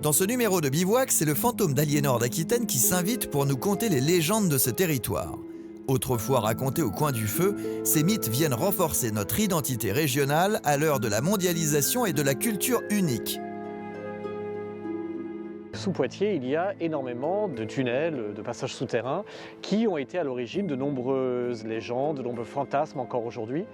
Dans ce numéro de Bivouac, c'est le fantôme d'Aliénor d'Aquitaine qui s'invite pour nous conter les légendes de ce territoire. Autrefois racontés au coin du feu, ces mythes viennent renforcer notre identité régionale à l'heure de la mondialisation et de la culture unique. Sous Poitiers, il y a énormément de tunnels, de passages souterrains qui ont été à l'origine de nombreuses légendes, de nombreux fantasmes encore aujourd'hui.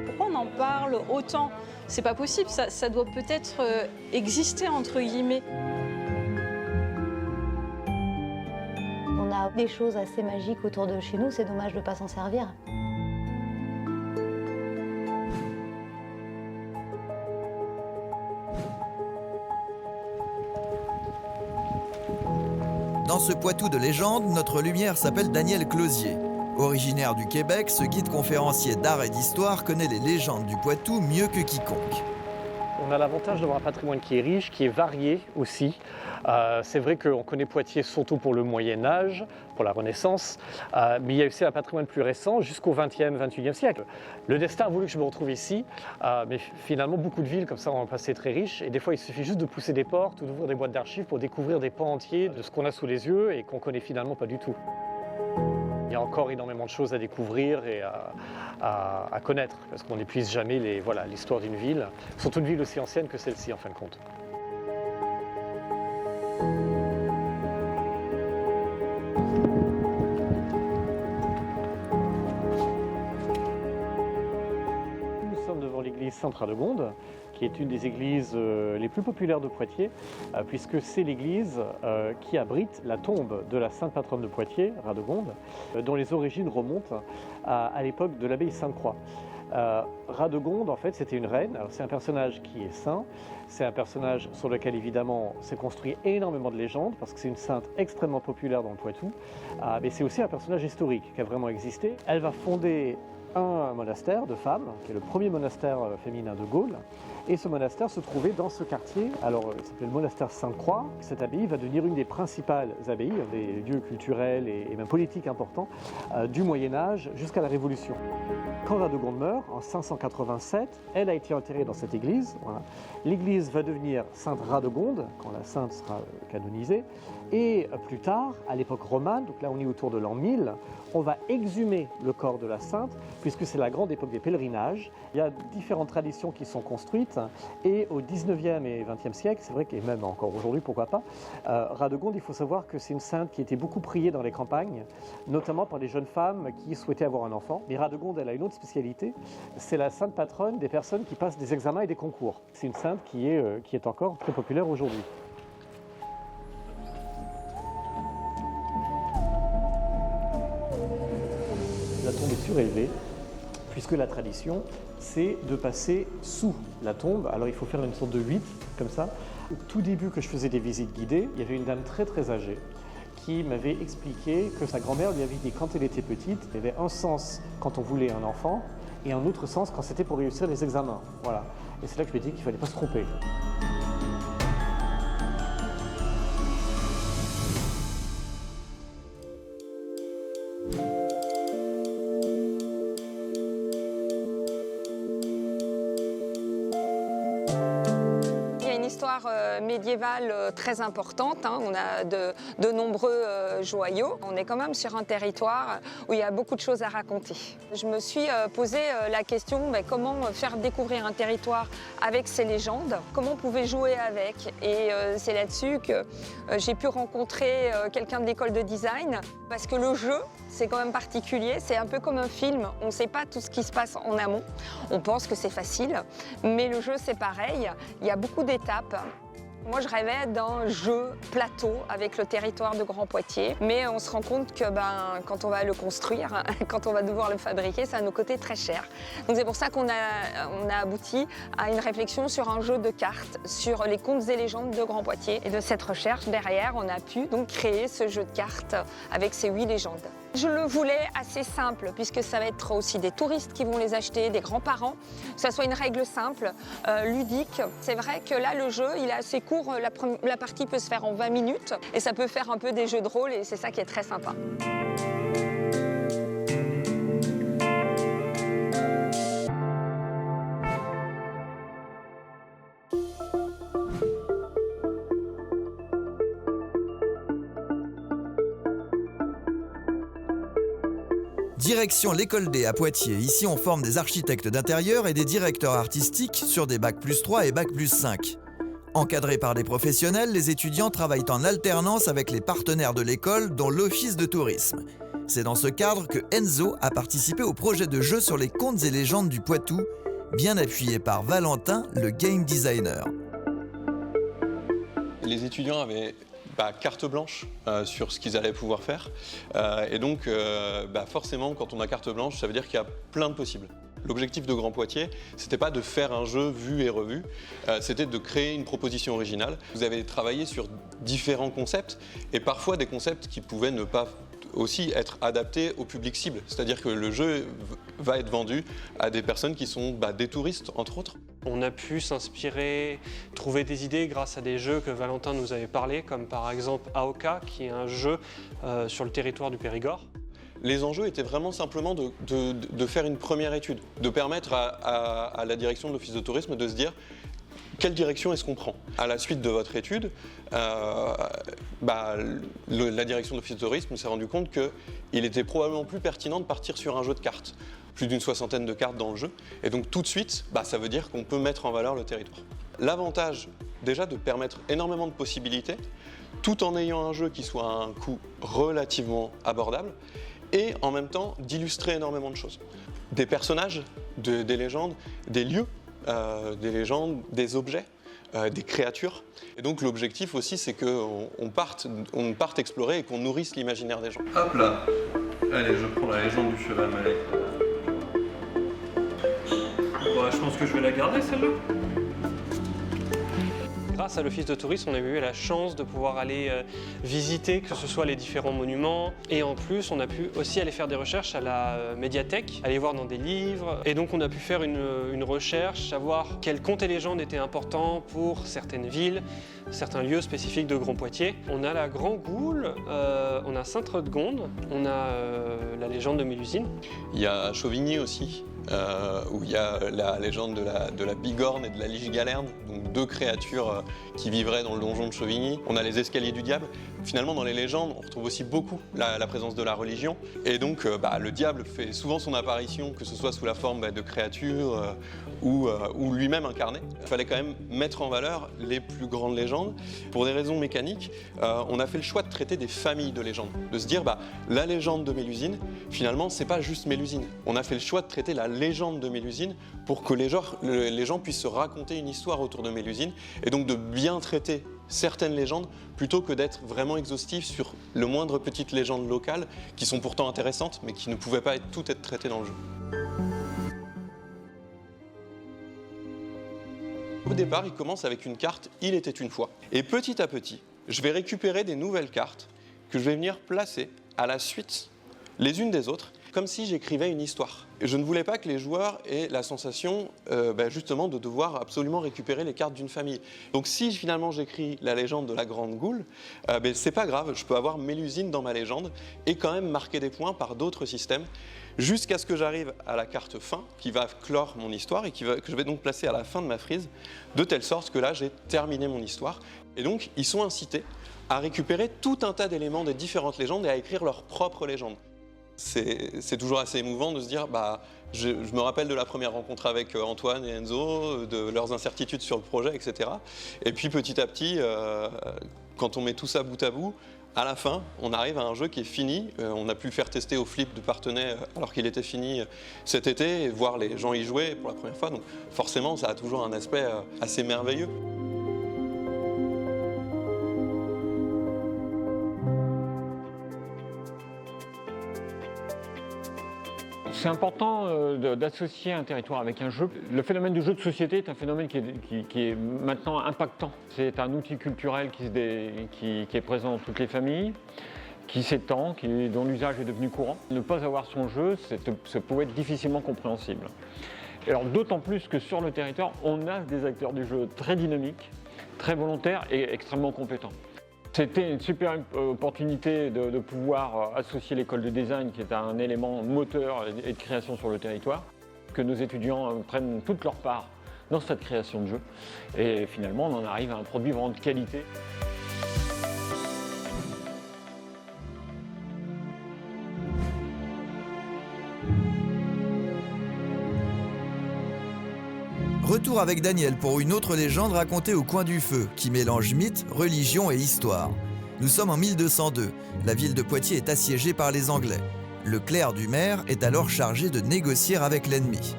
Pourquoi on en parle autant? C'est pas possible, ça doit peut-être exister entre guillemets. On a des choses assez magiques autour de chez nous, c'est dommage de ne pas s'en servir. Dans ce Poitou de légende, notre lumière s'appelle Daniel Closier. Originaire du Québec, ce guide conférencier d'art et d'histoire connaît les légendes du Poitou mieux que quiconque. On a l'avantage d'avoir un patrimoine qui est riche, qui est varié aussi. C'est vrai qu'on connaît Poitiers surtout pour le Moyen-Âge, pour la Renaissance, mais il y a aussi un patrimoine plus récent jusqu'au XXe, XXIe siècle. Le destin a voulu que je me retrouve ici, mais finalement beaucoup de villes comme ça ont un passé très riche et des fois il suffit juste de pousser des portes ou d'ouvrir des boîtes d'archives pour découvrir des pans entiers de ce qu'on a sous les yeux et qu'on connaît finalement pas du tout. Il y a encore énormément de choses à découvrir et à connaître, parce qu'on n'épuise jamais l'histoire d'une ville, surtout une ville aussi ancienne que celle-ci en fin de compte. Nous sommes devant l'église Sainte-Radegonde, qui est une des églises les plus populaires de Poitiers, puisque c'est l'église qui abrite la tombe de la sainte patronne de Poitiers, Radegonde, dont les origines remontent à l'époque de l'abbaye Sainte-Croix. Radegonde, en fait, c'était une reine. Alors, c'est un personnage qui est saint, c'est un personnage sur lequel, évidemment, s'est construit énormément de légendes, parce que c'est une sainte extrêmement populaire dans le Poitou, mais c'est aussi un personnage historique qui a vraiment existé. Elle va fonder un monastère de femmes, qui est le premier monastère féminin de Gaule. Et ce monastère se trouvait dans ce quartier. Alors, il s'appelait le monastère Sainte-Croix. Cette abbaye va devenir une des principales abbayes, des lieux culturels et même politiques importants du Moyen-Âge jusqu'à la Révolution. Quand Radegonde meurt, en 587, elle a été enterrée dans cette église. Voilà. L'église va devenir Sainte Radegonde, quand la sainte sera canonisée. Et plus tard, à l'époque romane, donc là on est autour de l'an 1000, on va exhumer le corps de la sainte, puisque c'est la grande époque des pèlerinages. Il y a différentes traditions qui sont construites, et au 19e et 20e siècle, c'est vrai que même encore aujourd'hui, pourquoi pas, Radegonde, il faut savoir que c'est une sainte qui était beaucoup priée dans les campagnes, notamment par les jeunes femmes qui souhaitaient avoir un enfant. Mais Radegonde, elle a une autre spécialité, c'est la sainte patronne des personnes qui passent des examens et des concours. C'est une sainte qui est encore très populaire aujourd'hui. La tombe est surélevée, puisque la tradition, c'est de passer sous la tombe. Alors il faut faire une sorte de 8, comme ça. Au tout début que je faisais des visites guidées, il y avait une dame très très âgée qui m'avait expliqué que sa grand-mère lui avait dit quand elle était petite, il y avait un sens quand on voulait un enfant et un autre sens quand c'était pour réussir les examens. Voilà. Et c'est là que je lui ai dit qu'il ne fallait pas se tromper. Histoire médiévale très importante, hein. On a de nombreux joyaux. On est quand même sur un territoire où il y a beaucoup de choses à raconter. Je me suis posé la question comment faire découvrir un territoire avec ses légendes, comment on pouvait jouer avec. Et c'est là-dessus que j'ai pu rencontrer quelqu'un de l'école de design, parce que le jeu, c'est quand même particulier, c'est un peu comme un film, on ne sait pas tout ce qui se passe en amont, on pense que c'est facile, mais le jeu c'est pareil, il y a beaucoup d'étapes. Moi je rêvais d'un jeu plateau avec le territoire de Grand Poitiers, mais on se rend compte que quand on va le construire, quand on va devoir le fabriquer, ça va nous coûter très cher. Donc c'est pour ça qu'on a abouti à une réflexion sur un jeu de cartes, sur les contes et légendes de Grand Poitiers. Et de cette recherche derrière, on a pu donc créer ce jeu de cartes avec ces 8 légendes. Je le voulais assez simple, puisque ça va être aussi des touristes qui vont les acheter, des grands-parents, que ça soit une règle simple, ludique. C'est vrai que là, le jeu, il est assez court, la partie peut se faire en 20 minutes, et ça peut faire un peu des jeux de rôle, et c'est ça qui est très sympa. Direction l'École D à Poitiers. Ici, on forme des architectes d'intérieur et des directeurs artistiques sur des Bac+3 et Bac+5. Encadrés par des professionnels, les étudiants travaillent en alternance avec les partenaires de l'école, dont l'Office de tourisme. C'est dans ce cadre que Enzo a participé au projet de jeu sur les contes et légendes du Poitou, bien appuyé par Valentin, le game designer. Les étudiants avaient carte blanche sur ce qu'ils allaient pouvoir faire. Et donc, forcément, quand on a carte blanche, ça veut dire qu'il y a plein de possibles. L'objectif de Grand Poitiers, c'était pas de faire un jeu vu et revu, c'était de créer une proposition originale. Vous avez travaillé sur différents concepts, et parfois des concepts qui pouvaient ne pas aussi être adaptés au public cible. C'est-à-dire que le jeu va être vendu à des personnes qui sont des touristes, entre autres. On a pu s'inspirer, trouver des idées grâce à des jeux que Valentin nous avait parlé, comme par exemple Aoka, qui est un jeu sur le territoire du Périgord. Les enjeux étaient vraiment simplement de faire une première étude, de permettre à la direction de l'Office de tourisme de se dire quelle direction est-ce qu'on prend. À la suite de votre étude, la direction de l'Office de tourisme s'est rendu compte qu'il était probablement plus pertinent de partir sur un jeu de cartes. Plus d'une 60aine de cartes dans le jeu. Et donc tout de suite, ça veut dire qu'on peut mettre en valeur le territoire. L'avantage, déjà, de permettre énormément de possibilités, tout en ayant un jeu qui soit à un coût relativement abordable, et en même temps d'illustrer énormément de choses. Des personnages, des légendes, des lieux, des légendes, des objets, des créatures. Et donc l'objectif aussi, c'est qu'on parte explorer et qu'on nourrisse l'imaginaire des gens. Hop là. Allez, je prends la légende du cheval Malek. Je pense que je vais la garder, celle-là. Grâce à l'Office de tourisme, on a eu la chance de pouvoir aller visiter, que ce soit les différents monuments. Et en plus, on a pu aussi aller faire des recherches à la médiathèque, aller voir dans des livres. Et donc, on a pu faire une recherche, savoir quels contes et légendes étaient importants pour certaines villes, certains lieux spécifiques de Grand Poitiers. On a la Grand Goule, on a Sainte-Radegonde, on a la légende de Mélusine. Il y a Chauvigny aussi. Où il y a la légende de la bigorne et de la lige galerne, donc deux créatures qui vivraient dans le donjon de Chauvigny. On a les escaliers du diable. Finalement, dans les légendes, on retrouve aussi beaucoup la présence de la religion. Et donc, le diable fait souvent son apparition, que ce soit sous la forme de créatures ou lui-même incarné. Il fallait quand même mettre en valeur les plus grandes légendes. Pour des raisons mécaniques, on a fait le choix de traiter des familles de légendes. De se dire, la légende de Mélusine, finalement, c'est pas juste Mélusine. On a fait le choix de traiter la légende de Mélusine pour que les gens puissent se raconter une histoire autour de Mélusine et donc de bien traiter certaines légendes plutôt que d'être vraiment exhaustif sur le moindre petite légende locale qui sont pourtant intéressantes mais qui ne pouvaient pas toutes être traitées dans le jeu. Au départ, il commence avec une carte « Il était une fois ». Et petit à petit, je vais récupérer des nouvelles cartes que je vais venir placer à la suite les unes des autres, comme si j'écrivais une histoire. Et je ne voulais pas que les joueurs aient la sensation justement de devoir absolument récupérer les cartes d'une famille. Donc si finalement j'écris la légende de la Grande Goule, c'est pas grave, je peux avoir Mélusine dans ma légende et quand même marquer des points par d'autres systèmes jusqu'à ce que j'arrive à la carte fin qui va clore mon histoire et que je vais donc placer à la fin de ma frise, de telle sorte que là j'ai terminé mon histoire. Et donc ils sont incités à récupérer tout un tas d'éléments des différentes légendes et à écrire leur propre légende. C'est toujours assez émouvant de se dire, je me rappelle de la première rencontre avec Antoine et Enzo, de leurs incertitudes sur le projet, etc. Et puis petit à petit, quand on met tout ça bout à bout, à la fin, on arrive à un jeu qui est fini. On a pu le faire tester au Flip de Parthenay alors qu'il était fini cet été et voir les gens y jouer pour la première fois. Donc forcément, ça a toujours un aspect assez merveilleux. C'est important d'associer un territoire avec un jeu. Le phénomène du jeu de société est un phénomène qui est maintenant impactant. C'est un outil culturel qui est présent dans toutes les familles, qui s'étend, dont l'usage est devenu courant. Ne pas avoir son jeu, ça pouvait être difficilement compréhensible. Et alors d'autant plus que sur le territoire, on a des acteurs du jeu très dynamiques, très volontaires et extrêmement compétents. C'était une super opportunité de pouvoir associer l'école de design, qui est un élément moteur et de création sur le territoire, que nos étudiants prennent toute leur part dans cette création de jeu. Et finalement, on en arrive à un produit vraiment de qualité. Retour avec Daniel pour une autre légende racontée au coin du feu, qui mélange mythe, religion et histoire. Nous sommes en 1202. La ville de Poitiers est assiégée par les Anglais. Le clerc du maire est alors chargé de négocier avec l'ennemi.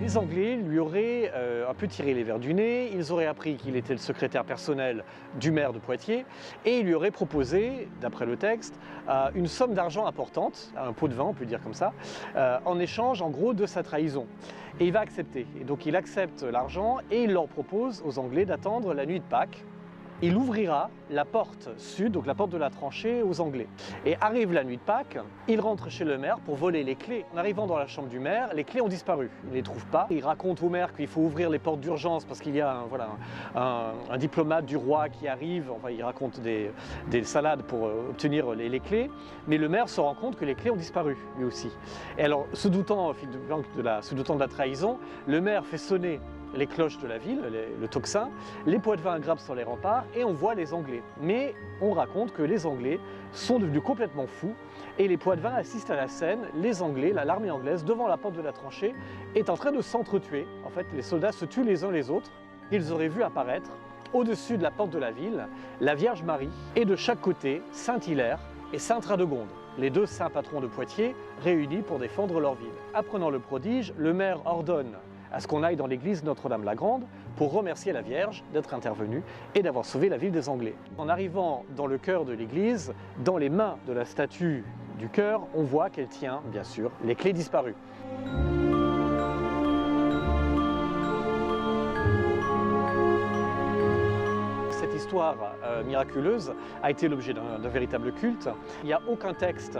Les Anglais lui auraient un peu tiré les vers du nez, ils auraient appris qu'il était le secrétaire personnel du maire de Poitiers et ils lui auraient proposé, d'après le texte, une somme d'argent importante, un pot de vin on peut dire comme ça, en échange en gros de sa trahison. Et il va accepter. Et donc il accepte l'argent et il leur propose aux Anglais d'attendre la nuit de Pâques. Il ouvrira la porte sud, donc la porte de la tranchée aux Anglais. Et arrive la nuit de Pâques, il rentre chez le maire pour voler les clés. En arrivant dans la chambre du maire, les clés ont disparu. Il ne les trouve pas. Il raconte au maire qu'il faut ouvrir les portes d'urgence parce qu'il y a un diplomate du roi qui arrive. Enfin, il raconte des salades pour obtenir les clés. Mais le maire se rend compte que les clés ont disparu, lui aussi. Et alors, se doutant de la trahison, le maire fait sonner les cloches de la ville, le tocsin, les poitevins grimpent sur les remparts et on voit les Anglais. Mais on raconte que les Anglais sont devenus complètement fous et les poitevins assistent à la scène. Les Anglais, l'armée anglaise, devant la porte de la tranchée, est en train de s'entretuer. En fait, les soldats se tuent les uns les autres. Ils auraient vu apparaître, au-dessus de la porte de la ville, la Vierge Marie et de chaque côté, Saint-Hilaire et Sainte-Radegonde, les deux saints patrons de Poitiers réunis pour défendre leur ville. Apprenant le prodige, le maire ordonne à ce qu'on aille dans l'église Notre-Dame-la-Grande pour remercier la Vierge d'être intervenue et d'avoir sauvé la ville des Anglais. En arrivant dans le chœur de l'église, dans les mains de la statue du chœur, on voit qu'elle tient, bien sûr, les clés disparues. Cette histoire miraculeuse a été l'objet d'un véritable culte. Il n'y a aucun texte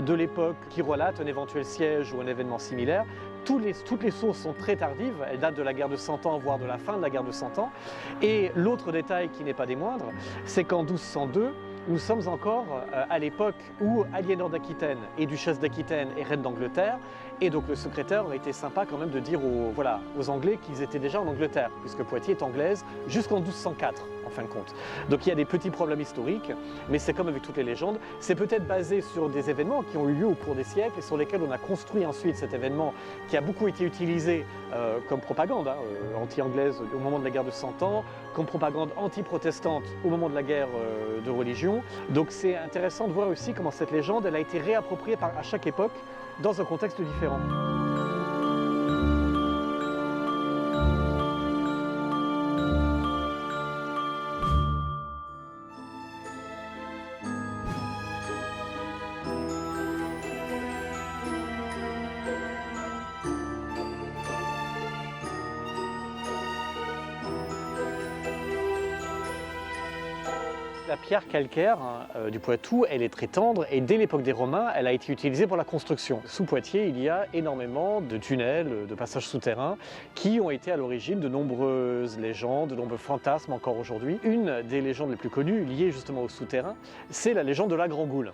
de l'époque qui relate un éventuel siège ou un événement similaire. Toutes les sources sont très tardives, elles datent de la guerre de 100 ans, voire de la fin de la guerre de 100 ans. Et l'autre détail qui n'est pas des moindres, c'est qu'en 1202, nous sommes encore à l'époque où Aliénor d'Aquitaine est duchesse d'Aquitaine et reine d'Angleterre. Et donc le secrétaire aurait été sympa quand même de dire aux Anglais qu'ils étaient déjà en Angleterre, puisque Poitiers est anglaise jusqu'en 1204, en fin de compte. Donc il y a des petits problèmes historiques, mais c'est comme avec toutes les légendes. C'est peut-être basé sur des événements qui ont eu lieu au cours des siècles et sur lesquels on a construit ensuite cet événement qui a beaucoup été utilisé comme propagande anti-anglaise au moment de la guerre de 100 ans, comme propagande anti-protestante au moment de la guerre de religion. Donc c'est intéressant de voir aussi comment cette légende elle a été réappropriée à chaque époque dans un contexte différent. La pierre calcaire du Poitou, elle est très tendre et dès l'époque des Romains, elle a été utilisée pour la construction. Sous Poitiers, il y a énormément de tunnels, de passages souterrains qui ont été à l'origine de nombreuses légendes, de nombreux fantasmes encore aujourd'hui. Une des légendes les plus connues, liées justement aux souterrains, c'est la légende de la Grand-Goule.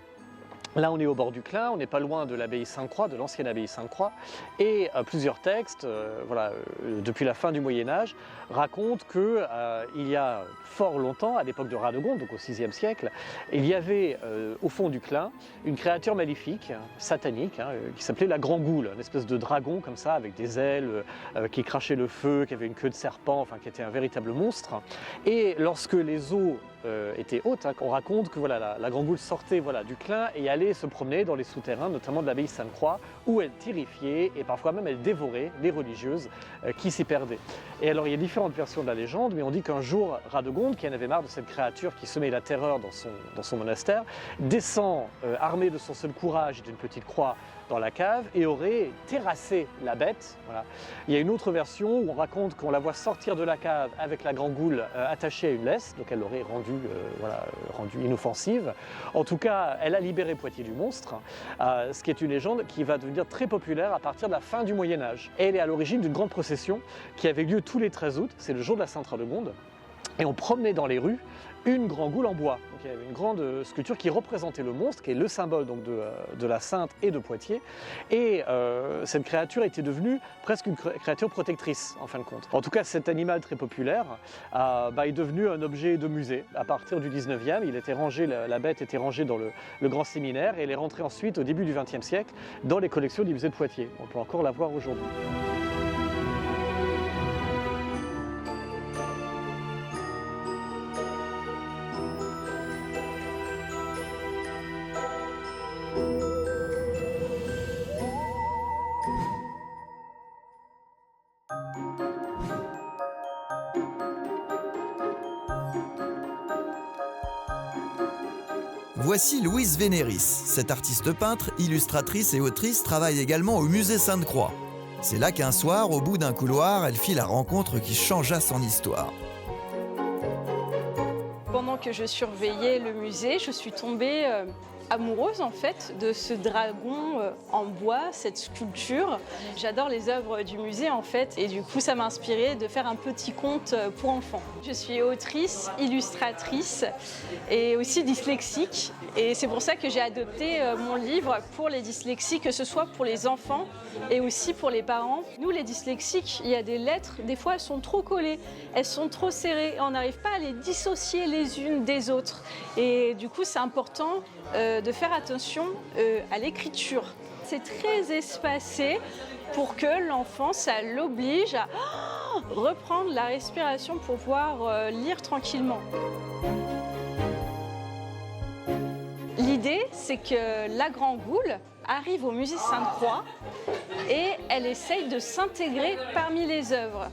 Là, on est au bord du Clin, on n'est pas loin de l'abbaye Sainte-Croix, de l'ancienne abbaye Sainte-Croix, et plusieurs textes, depuis la fin du Moyen-Âge, racontent qu'il y a fort longtemps, à l'époque de Radegonde, donc au VIe siècle, il y avait au fond du Clin une créature maléfique, satanique, qui s'appelait la Grand-Goule, une espèce de dragon comme ça, avec des ailes, qui crachait le feu, qui avait une queue de serpent, enfin qui était un véritable monstre. Et lorsque les eaux étaient hautes, on raconte que la Grand-Goule sortait du Clin et allait se promener dans les souterrains, notamment de l'abbaye Sainte-Croix, où elle terrifiait et parfois même elle dévorait les religieuses qui s'y perdaient. Et alors il y a différentes versions de la légende, mais on dit qu'un jour Radegonde, qui en avait marre de cette créature qui semait la terreur dans son monastère, descend armé de son seul courage et d'une petite croix dans la cave et aurait terrassé la bête. Voilà. Il y a une autre version où on raconte qu'on la voit sortir de la cave avec la Grand-Goule attachée à une laisse, donc elle l'aurait rendue rendue inoffensive. En tout cas, elle a libéré Poitiers du monstre, ce qui est une légende qui va devenir très populaire à partir de la fin du Moyen-Âge. Et elle est à l'origine d'une grande procession qui avait lieu tous les 13 août, c'est le jour de la Sainte-Radegonde. Et on promenait dans les rues une grande goule en bois. Donc, il y avait une grande sculpture qui représentait le monstre, qui est le symbole donc, de la Sainte et de Poitiers. Et cette créature était devenue presque une créature protectrice, en fin de compte. En tout cas, cet animal très populaire est devenu un objet de musée. À partir du 19e, il était rangé, la bête était rangée dans le grand séminaire et elle est rentrée ensuite, au début du XXe siècle, dans les collections du musée de Poitiers. On peut encore la voir aujourd'hui. Voici Louise Vénéris. Cette artiste peintre, illustratrice et autrice travaille également au musée Sainte-Croix. C'est là qu'un soir, au bout d'un couloir, elle fit la rencontre qui changea son histoire. Pendant que je surveillais le musée, je suis tombée amoureuse en fait de ce dragon en bois, cette sculpture. J'adore les œuvres du musée en fait et du coup ça m'a inspirée de faire un petit conte pour enfants. Je suis autrice, illustratrice et aussi dyslexique et c'est pour ça que j'ai adopté mon livre pour les dyslexiques, que ce soit pour les enfants et aussi pour les parents. Nous les dyslexiques, il y a des lettres, des fois elles sont trop collées, elles sont trop serrées et on n'arrive pas à les dissocier les unes des autres et du coup c'est important de faire attention à l'écriture. C'est très espacé pour que l'enfant, ça l'oblige à reprendre la respiration pour pouvoir lire tranquillement. L'idée, c'est que la Grande Goule arrive au musée Sainte-Croix et elle essaye de s'intégrer parmi les œuvres.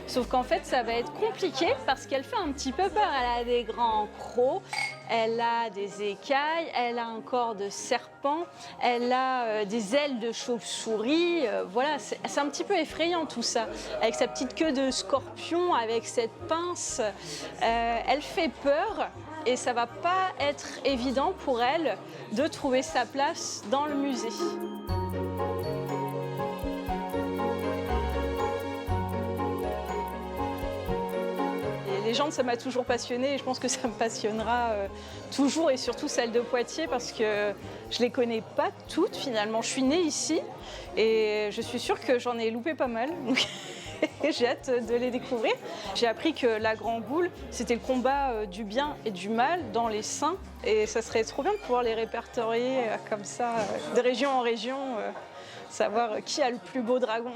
Sauf qu'en fait, ça va être compliqué parce qu'elle fait un petit peu peur. Elle a des grands crocs, elle a des écailles, elle a un corps de serpent, elle a des ailes de chauve-souris. Voilà, c'est un petit peu effrayant tout ça. Avec sa petite queue de scorpion, avec cette pince, elle fait peur. Et ça va pas être évident pour elle de trouver sa place dans le musée. Les légendes, ça m'a toujours passionnée et je pense que ça me passionnera toujours et surtout celle de Poitiers parce que je les connais pas toutes finalement. Je suis née ici et je suis sûre que j'en ai loupé pas mal. Donc j'ai hâte de les découvrir. J'ai appris que la Grande Goule, c'était le combat du bien et du mal dans les saints. Et ça serait trop bien de pouvoir les répertorier comme ça, de région en région, savoir qui a le plus beau dragon.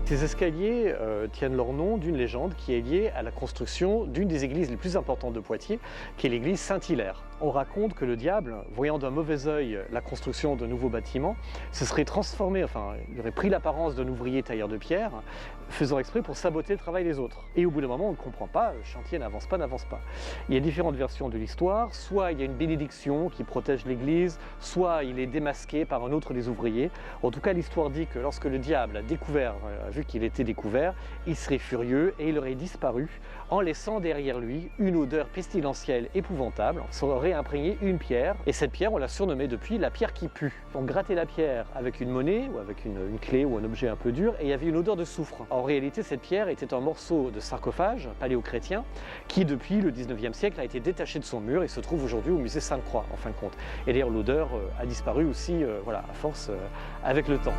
Ces escaliers tiennent leur nom d'une légende qui est liée à la construction d'une des églises les plus importantes de Poitiers, qui est l'église Saint-Hilaire. On raconte que le diable, voyant d'un mauvais œil la construction de nouveaux bâtiments, se serait transformé, enfin, il aurait pris l'apparence d'un ouvrier tailleur de pierre, faisant exprès pour saboter le travail des autres. Et au bout d'un moment, on ne comprend pas, le chantier n'avance pas. Il y a différentes versions de l'histoire, soit il y a une bénédiction qui protège l'église, soit il est démasqué par un autre des ouvriers. En tout cas, l'histoire dit que lorsque le diable a vu qu'il était découvert, il serait furieux et il aurait disparu en laissant derrière lui une odeur pestilentielle épouvantable. Ça aurait imprégné une pierre et cette pierre, on l'a surnommée depuis la pierre qui pue. On grattait la pierre avec une monnaie ou avec une clé ou un objet un peu dur et il y avait une odeur de soufre. En réalité, cette pierre était un morceau de sarcophage paléochrétien qui, depuis le 19e siècle, a été détaché de son mur et se trouve aujourd'hui au musée Sainte-Croix, en fin de compte. Et d'ailleurs, l'odeur a disparu aussi, à force, avec le temps.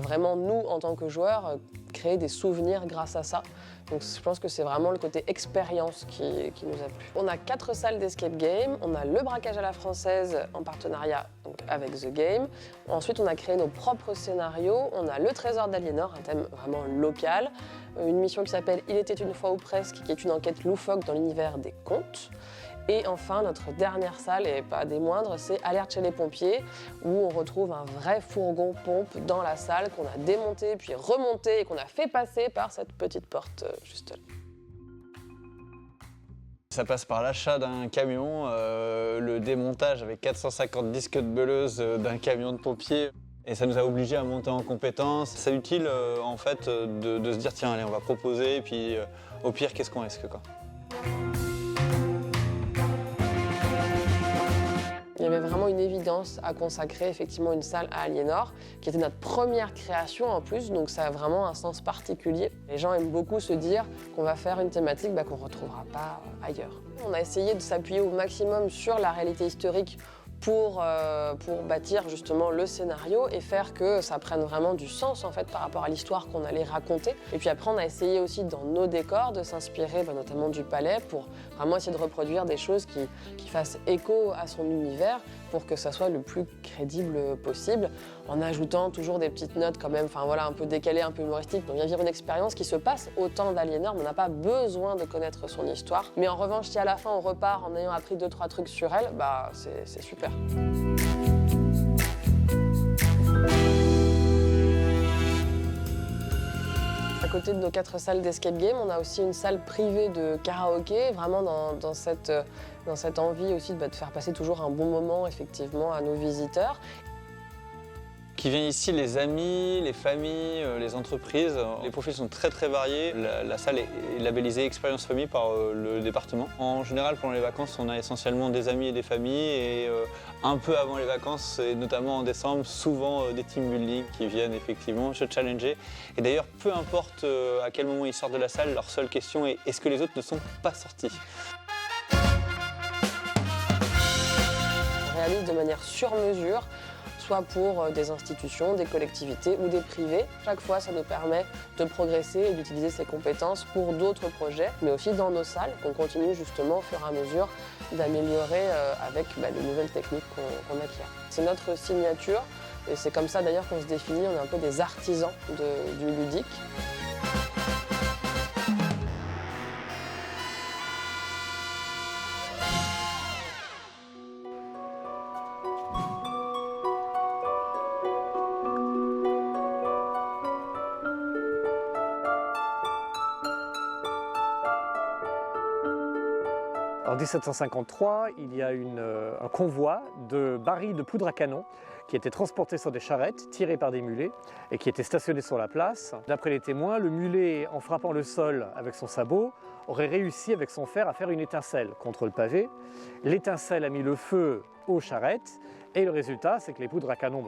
Vraiment, nous, en tant que joueurs, créer des souvenirs grâce à ça. Donc je pense que c'est vraiment le côté expérience qui nous a plu. On a 4 salles d'escape game, on a le braquage à la française en partenariat donc, avec The Game. Ensuite, on a créé nos propres scénarios, on a le trésor d'Aliénor, un thème vraiment local, une mission qui s'appelle Il était une fois ou presque, qui est une enquête loufoque dans l'univers des contes. Et enfin, notre dernière salle, et pas des moindres, c'est Alerte chez les pompiers, où on retrouve un vrai fourgon pompe dans la salle qu'on a démonté, puis remonté et qu'on a fait passer par cette petite porte juste là. Ça passe par l'achat d'un camion, le démontage avec 450 disques de beuleuse d'un camion de pompiers. Et ça nous a obligés à monter en compétences. C'est utile en fait de se dire tiens allez on va proposer et puis au pire qu'est-ce qu'on risque quoi. Il y avait vraiment une évidence à consacrer effectivement une salle à Aliénor, qui était notre première création en plus, donc ça a vraiment un sens particulier. Les gens aiment beaucoup se dire qu'on va faire une thématique qu'on ne retrouvera pas ailleurs. On a essayé de s'appuyer au maximum sur la réalité historique pour bâtir justement le scénario et faire que ça prenne vraiment du sens en fait par rapport à l'histoire qu'on allait raconter. Et puis après on a essayé aussi dans nos décors de s'inspirer notamment du palais pour vraiment essayer de reproduire des choses qui fassent écho à son univers pour que ça soit le plus crédible possible, en ajoutant toujours des petites notes quand même, un peu décalées, un peu humoristiques. Donc il y a vivre une expérience qui se passe au temps d'Aliénor, mais on n'a pas besoin de connaître son histoire. Mais en revanche, si à la fin on repart en ayant appris 2-3 trucs sur elle, c'est super. À côté de nos 4 salles d'escape game, on a aussi une salle privée de karaoké, vraiment dans cette envie aussi de faire passer toujours un bon moment effectivement à nos visiteurs. Qui vient ici, les amis, les familles, les entreprises. Les profils sont très très variés. La salle est labellisée Expérience Famille par le département. En général, pendant les vacances, on a essentiellement des amis et des familles. Et un peu avant les vacances, et notamment en décembre, souvent des team building qui viennent effectivement se challenger. Et d'ailleurs, peu importe à quel moment ils sortent de la salle, leur seule question est est-ce que les autres ne sont pas sortis ? On réalise de manière sur mesure, soit pour des institutions, des collectivités ou des privés. Chaque fois, ça nous permet de progresser et d'utiliser ces compétences pour d'autres projets, mais aussi dans nos salles, qu'on continue justement au fur et à mesure d'améliorer avec les nouvelles techniques qu'on acquiert. C'est notre signature et c'est comme ça d'ailleurs qu'on se définit, on est un peu des artisans du ludique. En 1753, il y a un convoi de barils de poudre à canon qui étaient transportés sur des charrettes, tirées par des mulets, et qui étaient stationnés sur la place. D'après les témoins, le mulet, en frappant le sol avec son sabot, aurait réussi avec son fer à faire une étincelle contre le pavé. L'étincelle a mis le feu aux charrettes, et le résultat, c'est que les poudres à canon,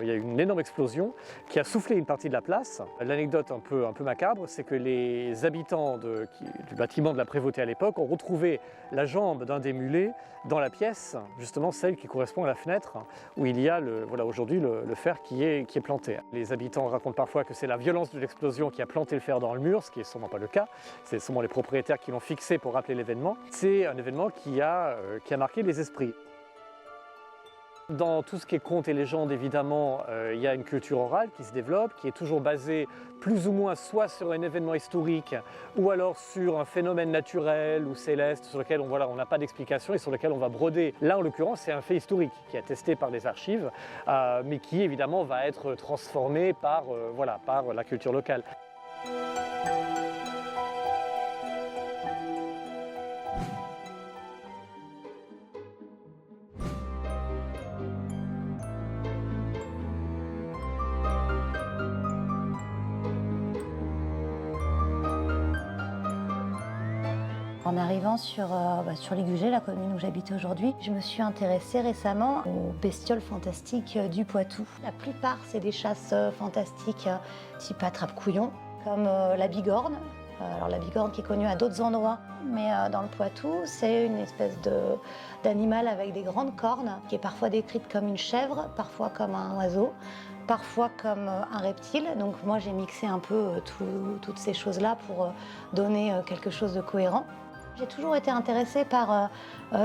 il y a eu une énorme explosion qui a soufflé une partie de la place. L'anecdote un peu macabre, c'est que les habitants du bâtiment de la prévôté à l'époque ont retrouvé la jambe d'un des mulets dans la pièce, justement celle qui correspond à la fenêtre où il y a aujourd'hui le fer qui est planté. Les habitants racontent parfois que c'est la violence de l'explosion qui a planté le fer dans le mur, ce qui n'est sûrement pas le cas. C'est sûrement les propriétaires qui l'ont fixé pour rappeler l'événement. C'est un événement qui a marqué les esprits. Dans tout ce qui est contes et légendes, évidemment, il y a une culture orale qui se développe, qui est toujours basée plus ou moins soit sur un événement historique ou alors sur un phénomène naturel ou céleste sur lequel on n'a pas d'explication et sur lequel on va broder. Là, en l'occurrence, c'est un fait historique qui est attesté par les archives, mais qui évidemment va être transformé par la culture locale. En arrivant sur l'Igugé, la commune où j'habite aujourd'hui, je me suis intéressée récemment aux bestioles fantastiques du Poitou. La plupart, c'est des chasses fantastiques type attrape-couillon, comme la bigorne. Alors la bigorne qui est connue à d'autres endroits, mais dans le Poitou, c'est une espèce d'animal avec des grandes cornes, qui est parfois décrite comme une chèvre, parfois comme un oiseau, parfois comme un reptile. Donc moi, j'ai mixé un peu toutes ces choses-là pour donner quelque chose de cohérent. J'ai toujours été intéressée par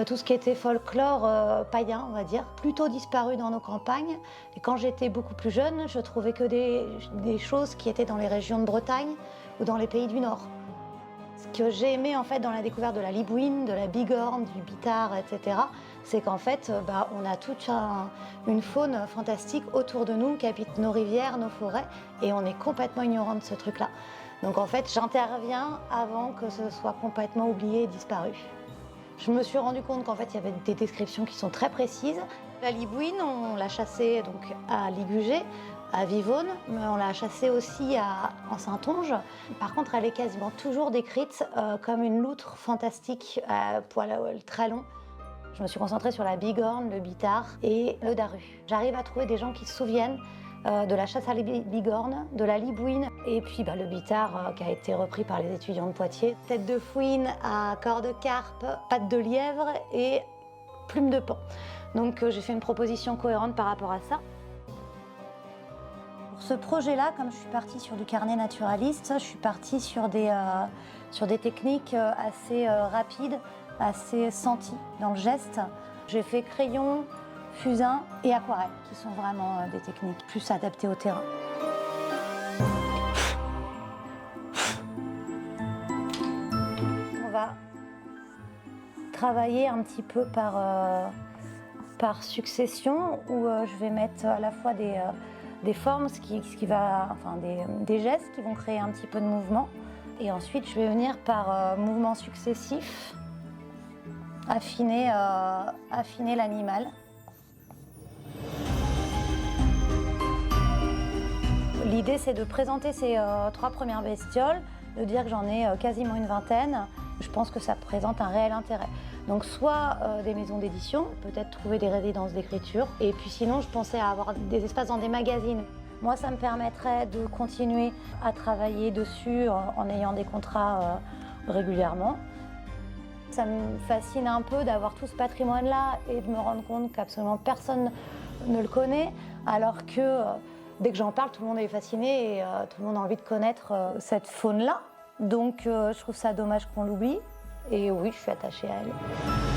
tout ce qui était folklore païen, on va dire, plutôt disparu dans nos campagnes. Et quand j'étais beaucoup plus jeune, je trouvais que des choses qui étaient dans les régions de Bretagne ou dans les pays du Nord. Ce que j'ai aimé en fait dans la découverte de la libouine, de la bigorne, du bitard, etc., c'est qu'en fait, on a toute une faune fantastique autour de nous qui habite nos rivières, nos forêts, et on est complètement ignorant de ce truc-là. Donc en fait, j'interviens avant que ce soit complètement oublié et disparu. Je me suis rendu compte qu'en fait, il y avait des descriptions qui sont très précises. La libouine, on l'a chassée donc à Ligugé, à Vivonne, mais on l'a chassée aussi en Saintonge. Par contre, elle est quasiment toujours décrite comme une loutre fantastique à poil très long. Je me suis concentrée sur la bigorne, le bitard et le daru. J'arrive à trouver des gens qui se souviennent de la chasse à la bigorne, de la libouine et puis le bitard qui a été repris par les étudiants de Poitiers. Tête de fouine à corps de carpe, patte de lièvre et plume de paon. Donc j'ai fait une proposition cohérente par rapport à ça. Pour ce projet-là, comme je suis partie sur du carnet naturaliste, je suis partie sur des techniques assez rapides, assez senties dans le geste. J'ai fait crayon, fusain et aquarelle, qui sont vraiment des techniques plus adaptées au terrain. On va travailler un petit peu par succession, où je vais mettre à la fois des formes, des gestes qui vont créer un petit peu de mouvement. Et ensuite, je vais venir par mouvements successifs affiner l'animal. L'idée, c'est de présenter ces 3 premières bestioles, de dire que j'en ai quasiment une vingtaine. Je pense que ça présente un réel intérêt. Donc soit des maisons d'édition, peut-être trouver des résidences d'écriture. Et puis sinon, je pensais à avoir des espaces dans des magazines. Moi, ça me permettrait de continuer à travailler dessus en ayant des contrats régulièrement. Ça me fascine un peu d'avoir tout ce patrimoine-là et de me rendre compte qu'absolument personne ne le connaît, alors que dès que j'en parle, tout le monde est fasciné et tout le monde a envie de connaître cette faune-là. Donc je trouve ça dommage qu'on l'oublie. Et oui, je suis attachée à elle.